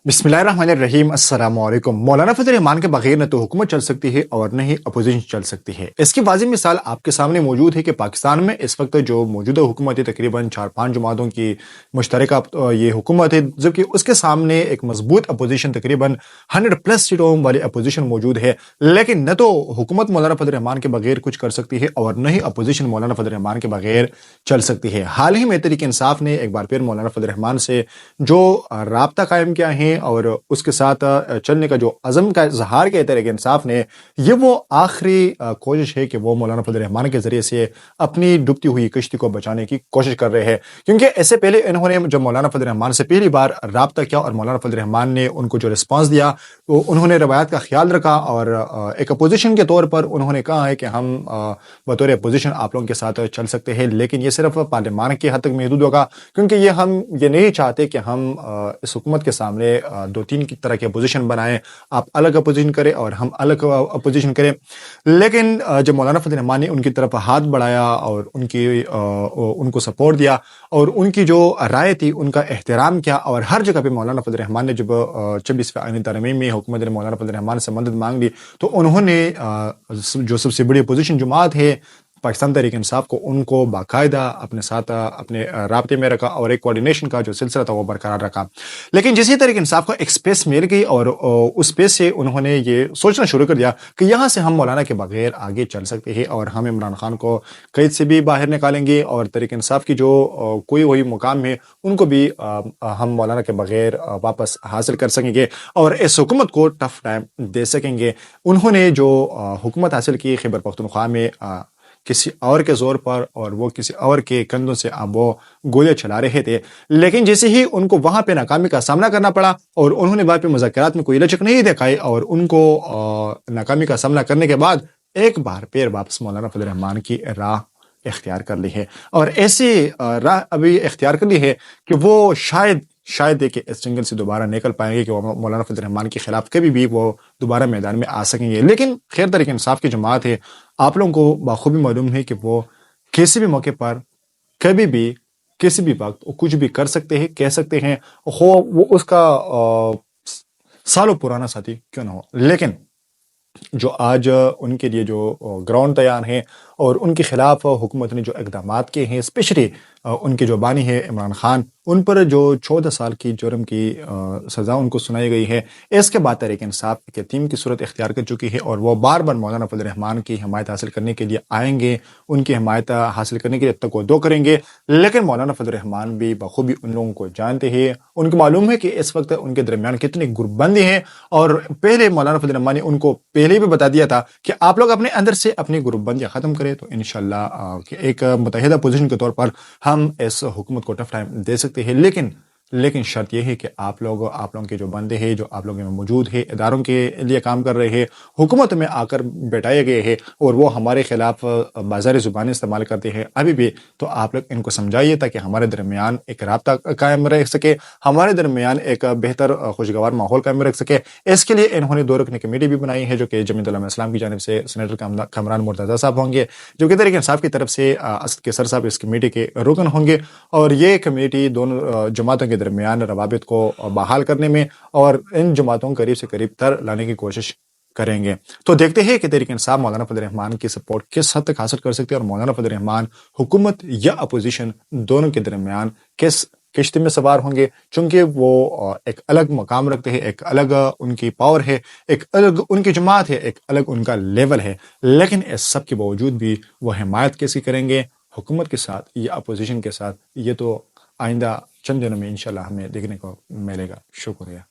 बिस्मिल्लाहिर्रहमानिर्रहीम अस्सलाम वालेकुम। मौलाना फजल रहमान के बगैर न तो हुकूमत चल सकती है और न ही अपोजिशन चल सकती है। इसकी वाज़ेह मिसाल आपके सामने मौजूद है कि पाकिस्तान में इस वक्त जो मौजूदा हुकूमत है तकरीबन 4-5 जमातों की मुश्तरका ये हुकूमत है, जबकि उसके सामने एक मजबूत अपोजिशन तकरीबन 100+ सीटों वाली अपोजिशन मौजूद है। लेकिन न तो हुकूमत मौलाना फजल रहमान के बगैर कुछ कर सकती है और न ही अपोजिशन मौलाना फजल रहमान के बगैर चल सकती है। हाल ही में तहरीक इंसाफ ने एक बार फिर मौलाना फजल रहमान से जो राब्ता कायम किया है और उसके साथ चलने का जो अज़म का इजहार किया तहरीक इंसाफ ने, ये वो आखिरी कोशिश है कि वो मौलाना फजल रहमान के ज़रिए से अपनी डूबती हुई कश्ती को बचाने की कोशिश कर रहे हैं। क्योंकि इससे पहले इन्होंने जब मौलाना फजल रहमान से पहली बार राब्ता किया और मौलाना फजल रहमान ने उनको जो रिस्पॉन्स दिया, तो उन्होंने रवायत का ख्याल रखा और एक अपोजिशन के तौर पर उन्होंने कहा है कि हम बतौर अपोजिशन आप लोगों के साथ चल सकते हैं, लेकिन ये सिर्फ पार्लियामान की हद तक महदूद होगा, क्योंकि हम ये नहीं चाहते कि हम इस हुकूमत के सामने 2-3 की तरह की अपोजिशन बनाएं, आप अलग अपोजिशन करें और हम अलग अपोजिशन करें। लेकिन जब मौलाना फजल रहमान ने उनकी तरफ हाथ बढ़ाया और उनको सपोर्ट दिया और उनकी जो राय थी उनका एहतराम किया, और हर जगह पे मौलाना फजल रहमान ने जब 26वें आईनी तरमीम में हुकूमत ने मौलाना फजल रहमान से मदद मांग ली, तो उन्होंने जो सबसे बड़ी अपोजिशन जमात है पाकिस्तान तहरीक इंसाफ को, उनको बाकायदा अपने साथ अपने राब्ते में रखा और एक कोऑर्डिनेशन का जो सिलसिला था वो बरकरार रखा। लेकिन जिस तहरीक इंसाफ को एक स्पेस मिल गई और उस स्पेस से उन्होंने ये सोचना शुरू कर दिया कि यहाँ से हम मौलाना के बगैर आगे चल सकते हैं और हम इमरान खान को कैद से भी बाहर निकालेंगे और तहरीक इंसाफ की जो कोई वही मुकाम है उनको भी हम मौलाना के बगैर वापस हासिल कर सकेंगे और इस हुकूमत को टफ टाइम दे सकेंगे। उन्होंने जो हुकूमत हासिल की खैबर पख्तूनख्वा में किसी और के जोर पर और वो किसी और के कंधों से अब वो गोलियां चला रहे थे, लेकिन जैसे ही उनको वहां पे नाकामी का सामना करना पड़ा और उन्होंने वहां पे मुज़ाकरात में कोई लचक नहीं दिखाई और उनको नाकामी का सामना करने के बाद एक बार फिर वापस मौलाना फजल रहमान की राह इख्तियार कर ली है और ऐसी राह अभी इख्तियार कर ली है कि वो शायद है कि इस जंगल से दोबारा निकल पाएंगे कि वो मौलाना फजल रहमान के खिलाफ कभी भी वो दोबारा मैदान में आ सकेंगे। लेकिन खैर तहरीक इंसाफ की जमात है, आप लोगों को बाखूबी मालूम है कि वो किसी भी मौके पर कभी भी किसी भी वक्त वो कुछ भी कर सकते हैं, कह सकते हैं, हो वो उसका सालों पुराना साथी क्यों ना हो। लेकिन जो आज उनके लिए जो ग्राउंड तैयार हैं और उनके खिलाफ हुकूमत ने जो इक़दाम किए हैं, स्पेशली उनके जो बानी है इमरान खान, उन पर जो 14 साल की जुर्म की सज़ा उनको सुनाई गई है, इसके बाद तहरीक इंसाफ एक यतीम की सूरत इख्तियार कर चुकी है और वो बार बार मौलाना फजल रहमान की हिमायत हासिल करने के लिए आएंगे, उनकी हिमायत हासिल करने के लिए तक वो दो करेंगे। लेकिन मौलाना फजल रहमान भी बखूबी उन लोगों को जानते हैं, उनको मालूम है कि इस वक्त उनके दरमियान कितनी गुरबंदी है और पहले मौलाना फजल रहमान ने उनको पहले भी बता दिया था कि आप लोग अपने अंदर से अपनी गुरबंदियाँ ख़त्म करें तो इंशाअल्लाह एक मुत्तहिदा पोजीशन के तौर पर हम इस हुकूमत को टफ टाइम दे सकते हैं। लेकिन शर्त यह है कि आप लोगों के जो बंदे हैं, जो आप लोगों में मौजूद है, इदारों के लिए काम कर रहे हैं, हुकूमत में आकर बैठाए गए हैं और वो हमारे खिलाफ बाज़ारी ज़ुबानें इस्तेमाल करते हैं अभी भी, तो आप लोग इनको समझाइए ताकि हमारे दरमियान एक राब्ता कायम रह सके, हमारे दरमियान एक बेहतर खुशगवार माहौल कायम रख सके। इसके लिए इन्होंने 2 रुकनी कमेटी भी बनाई है, जो कि जमीयत उलमा इस्लाम की जानिब से सेनेटर कामरान मुर्तज़ा साहब होंगे, जो कि तहरीक इंसाफ की तरफ से असद कैसर साहब इस कमेटी के रुकन होंगे और ये कमेटी दोनों जमातों के दरमियान रवाबित को बहाल करने में और इन जमातों को करीब से करीब तर लाने की कोशिश करेंगे। तो देखते हैं कि तहरीक इंसाफ मौलाना फजल रहमान की सपोर्ट किस हद तक हासिल कर सकते हैं और मौलाना फजल रहमान हुकूमत या अपोजिशन दोनों के दरमियान किस किश्ती में सवार होंगे, चूंकि वो एक अलग मकाम रखते हैं, एक अलग उनकी पावर है, एक अलग उनकी जमात है, एक अलग उनका लेवल है। लेकिन इस सब के बावजूद भी वो हिमायत कैसी करेंगे हुकूमत के साथ या अपोजिशन के साथ, ये तो आइंदा चंद दिनों में इंशाल्लाह हमें देखने को मिलेगा। शुक्रिया।